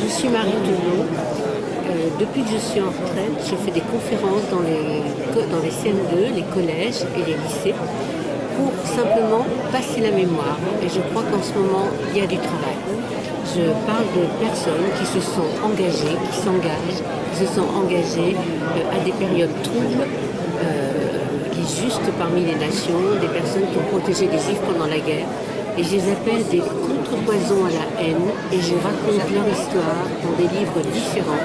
Je suis Marie Telot. Depuis que je suis en retraite, je fais des conférences dans les CM2, les collèges et les lycées pour simplement passer la mémoire. Et je crois qu'en ce moment, il y a du travail. Je parle de personnes qui se sont engagées, à des périodes troubles, les justes parmi les nations, des personnes qui ont protégé les Juifs pendant la guerre. Et je les appelle des contrepoisons à la haine et je raconte leur histoire dans des livres différents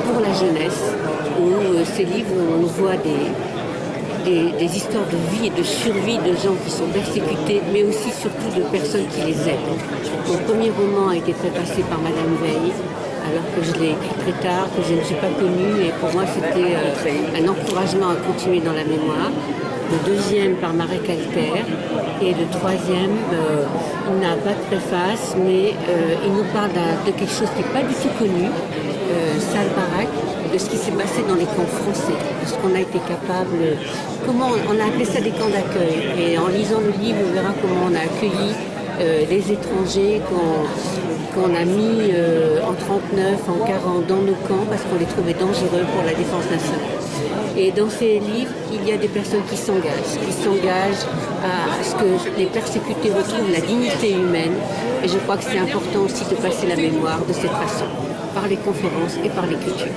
pour la jeunesse, où ces livres, on voit des histoires de vie et de survie de gens qui sont persécutés, mais aussi surtout de personnes qui les aident. Mon premier roman a été préfacé par Madame Veil, alors que je l'ai écrit très tard, que je ne suis pas connue, et pour moi c'était un encouragement à continuer dans la mémoire. Le deuxième par Marek Alter, et le troisième, il n'a pas de préface, mais il nous parle de quelque chose qui n'est pas du tout connu, Salle Barak, de ce qui s'est passé dans les camps français, de ce qu'on a été capable, comment on a appelé ça des camps d'accueil. Et en lisant le livre, on verra comment on a accueilli les étrangers qu'on a mis en 39, en 40 dans nos camps parce qu'on les trouvait dangereux pour la défense nationale. Et dans ces livres, il y a des personnes qui s'engagent à ce que les persécutés retrouvent la dignité humaine. Et je crois que c'est important aussi de passer la mémoire de cette façon, par les conférences et par l'écriture.